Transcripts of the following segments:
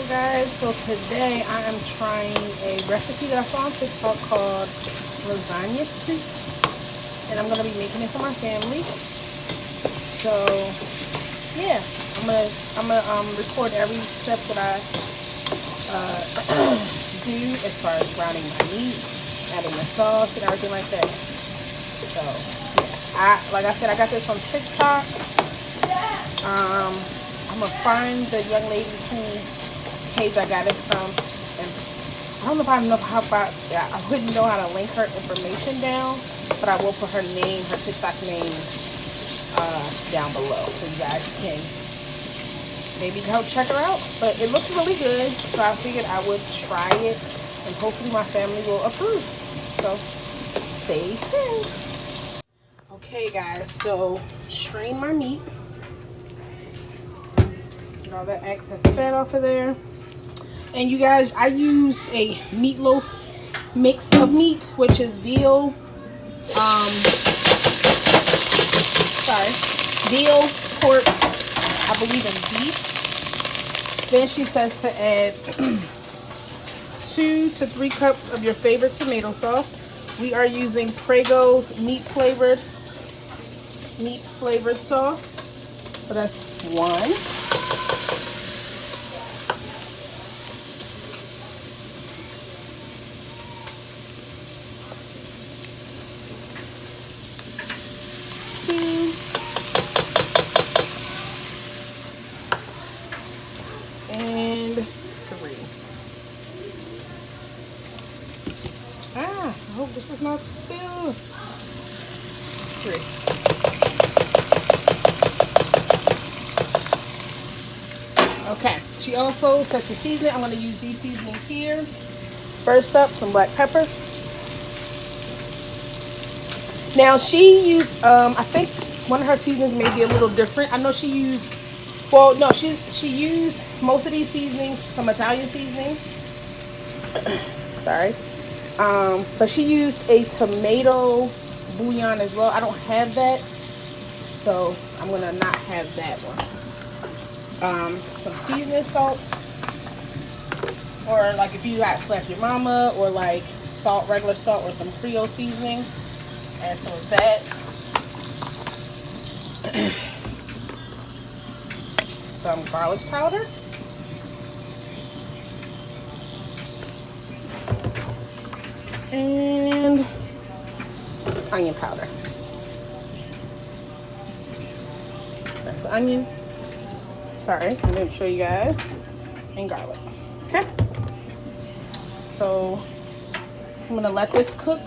Guys, so today I am trying a recipe that I saw on TikTok called lasagna soup, and I'm gonna be making it for my family. So yeah, I'm gonna record every step that I do as far as browning my meat, adding the sauce and everything like that. So yeah, like I said, I got this from TikTok. I'm gonna find the young lady who page I got it from, and I don't know if I wouldn't know how to link her information down, but I will put her name, her TikTok name, down below so you guys can maybe go check her out. But it looked really good, so I figured I would try it, and hopefully my family will approve. So stay tuned. Okay, guys, so strain my meat. Get all that excess fat off of there. And you guys, I used a meatloaf mix of meat, which is veal, veal, pork, I believe, and beef. Then she says to add 2 to 3 cups of your favorite tomato sauce. We are using Prego meat flavored sauce. So that's 1. And 3. I hope this is not spilled. 3. Okay, she also said to season it. I'm going to use these seasonings here. First up, some black pepper. Now she used, I think one of her seasonings may be a little different. I know she used, well, no, she used most of these seasonings, some Italian seasoning. Sorry. But she used a tomato bouillon as well. I don't have that, so I'm gonna not have that one. Some seasoning salt, or like if you got Slap Your Mama, or like salt, regular salt, or some Creole seasoning. Add some of that. Some garlic powder. And onion powder. That's the onion. Sorry, I didn't show you guys. And garlic. Okay. So I'm gonna let this cook.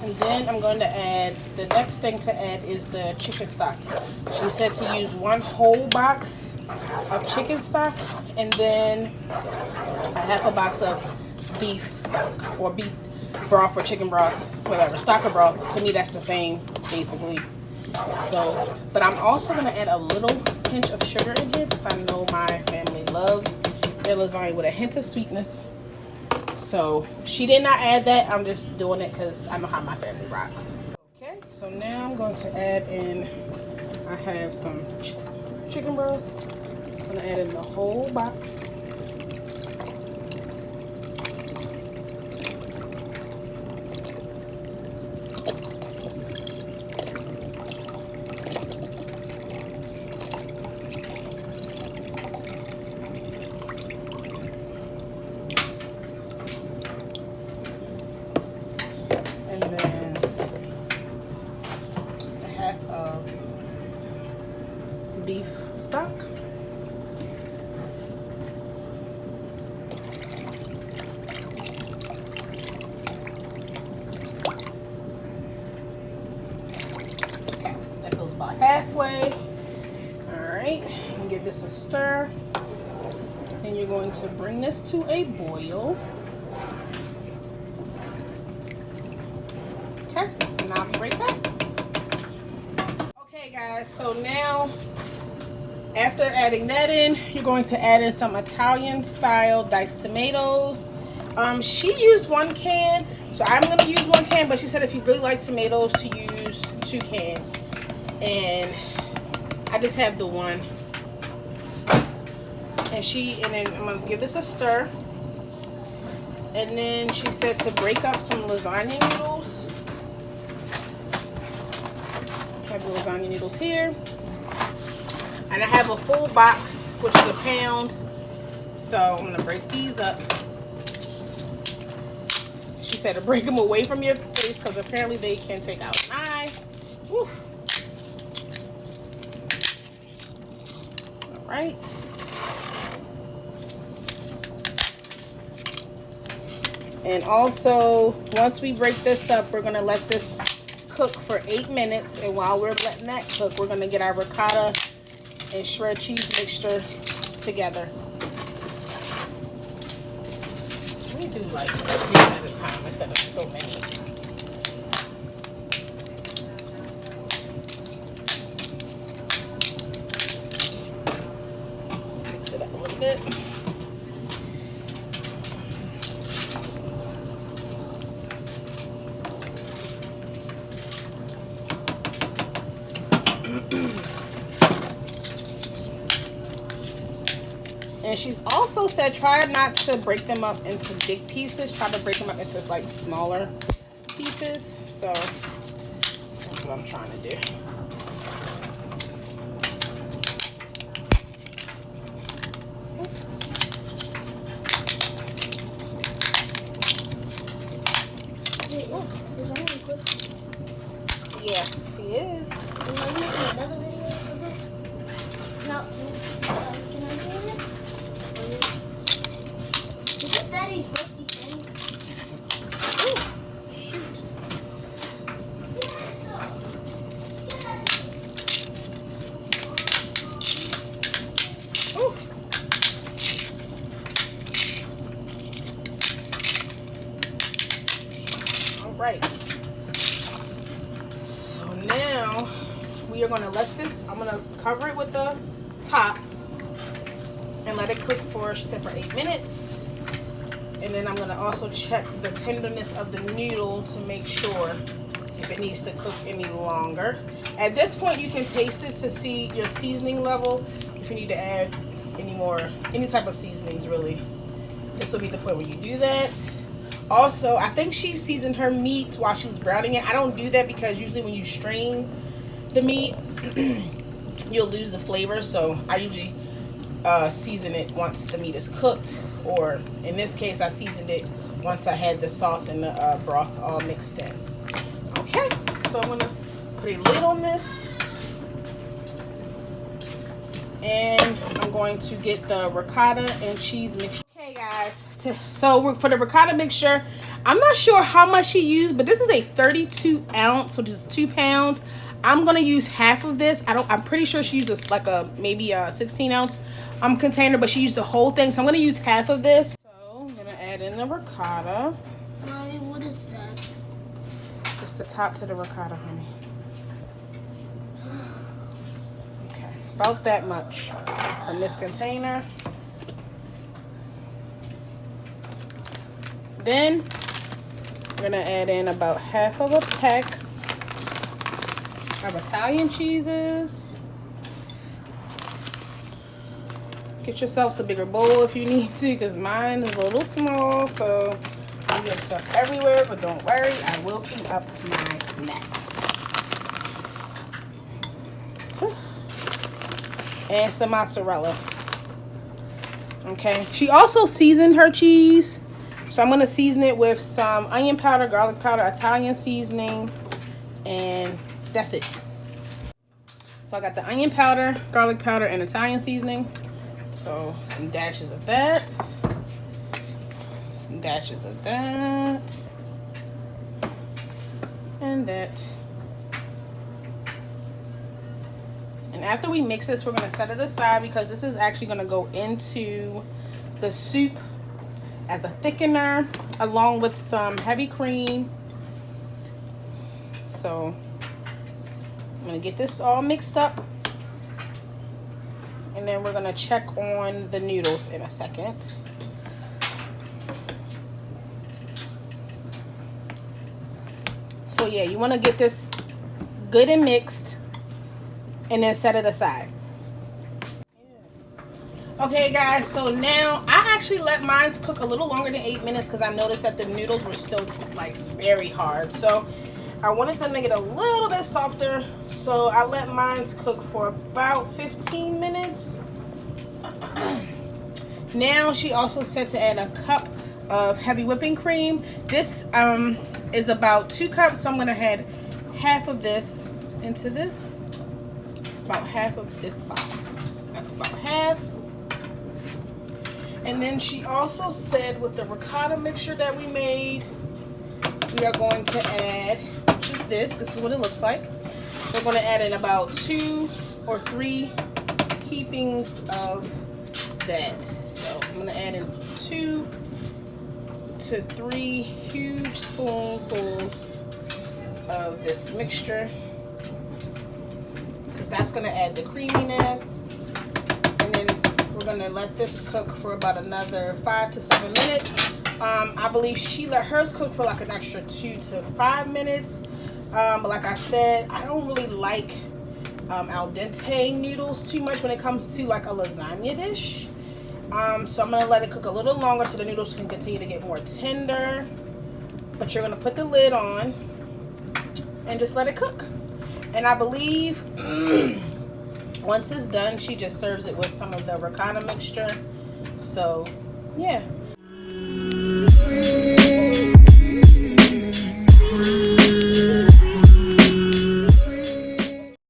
And then I'm going to add, the next thing to add is the chicken stock. She said to use 1 whole box of chicken stock, and then a half a box of beef stock, or beef broth, or chicken broth, whatever, stock or broth. To me, that's the same, basically. So, but I'm also going to add a little pinch of sugar in here, because I know my family loves their lasagna with a hint of sweetness. So she did not add that. I'm just doing it because I know how my family rocks. Okay, so now I'm going to add in, I have some chicken broth. I'm going to add in the whole box. And then a half of beef stock. Okay, that goes about halfway. Alright, and give this a stir. And you're going to bring this to a boil. Okay, and I'll be right back. Okay guys, so now after adding that in, you're going to add in some Italian style diced tomatoes. She used 1 can, so I'm going to use 1 can, but she said if you really like tomatoes to use 2 cans. And I just have the 1. And And then I'm gonna give this a stir. And then she said to break up some lasagna noodles. I have the lasagna noodles here. And I have a full box, which is a pound. So I'm gonna break these up. She said to break them away from your face because apparently they can take out an eye. Woo. All right. And also, once we break this up, we're gonna let this cook for 8 minutes. And while we're letting that cook, we're gonna get our ricotta and shredded cheese mixture together. Let me do like 3 at a time instead of so many. Let's mix it up a little bit. And she's also said try not to break them up into big pieces. Try to break them up into like smaller pieces. So that's what I'm trying to do. Yes, he is. Are you making another video of this? No. Can I do it? Is this Daddy's birthday thing? Ooh, shoot. Yes. Ooh. All right. So now we are going to let this, I'm going to cover it with the top and let it cook for, she said, for 8 minutes. And then I'm going to also check the tenderness of the noodle to make sure if it needs to cook any longer. At this point, you can taste it to see your seasoning level. If you need to add any type of seasonings, really. This will be the point where you do that. Also, I think she seasoned her meat while she was browning it. I don't do that because usually when you strain the meat, you'll lose the flavor. So I usually season it once the meat is cooked, or in this case I seasoned it once I had the sauce and the broth all mixed in. Okay, so I'm gonna put a lid on this, and I'm going to get the ricotta and cheese mixture. Okay guys, so for the ricotta mixture, I'm not sure how much she used, but this is a 32 ounce, which is 2 pounds. I'm gonna use half of this. I'm pretty sure she uses like maybe a 16 ounce container, but she used the whole thing, so I'm gonna use half of this. So I'm gonna add in the ricotta. Mommy, what is that? It's the top to the ricotta, honey. Okay, about that much from this container. Then we're gonna add in about half of a peck of Italian cheeses. Get yourself some bigger bowl if you need to, because mine is a little small, so you get stuff everywhere, but don't worry, I will clean up my mess. And some mozzarella. Okay, she also seasoned her cheese, so I'm gonna season it with some onion powder, garlic powder, Italian seasoning, and that's it. So I got the onion powder, garlic powder, and Italian seasoning. So some dashes of that, some dashes of that, and that. And after we mix this, we're going to set it aside because this is actually going to go into the soup as a thickener along with some heavy cream. So I'm going to get this all mixed up. And then we're going to check on the noodles in a second. So yeah, you want to get this good and mixed and then set it aside. Okay guys, so now I actually let mine cook a little longer than 8 minutes because I noticed that the noodles were still like very hard. So I wanted them to get a little bit softer. So I let mine cook for about 15 minutes. Now she also said to add a cup of heavy whipping cream. This is about 2 cups, so I'm gonna add half of this into this. About half of this box. That's about half. And then she also said with the ricotta mixture that we made, we are going to add, which is this. This is what it looks like. We're going to add in about 2 or 3 heapings of that. So I'm going to add in 2 to 3 huge spoonfuls of this mixture, because that's going to add the creaminess. And then we're going to let this cook for about another 5 to 7 minutes. I believe she let hers cook for like an extra 2 to 5 minutes. But like I said, I don't really like al dente noodles too much when it comes to like a lasagna dish. So I'm going to let it cook a little longer so the noodles can continue to get more tender. But you're going to put the lid on and just let it cook. And I believe once it's done, she just serves it with some of the ricotta mixture. So yeah,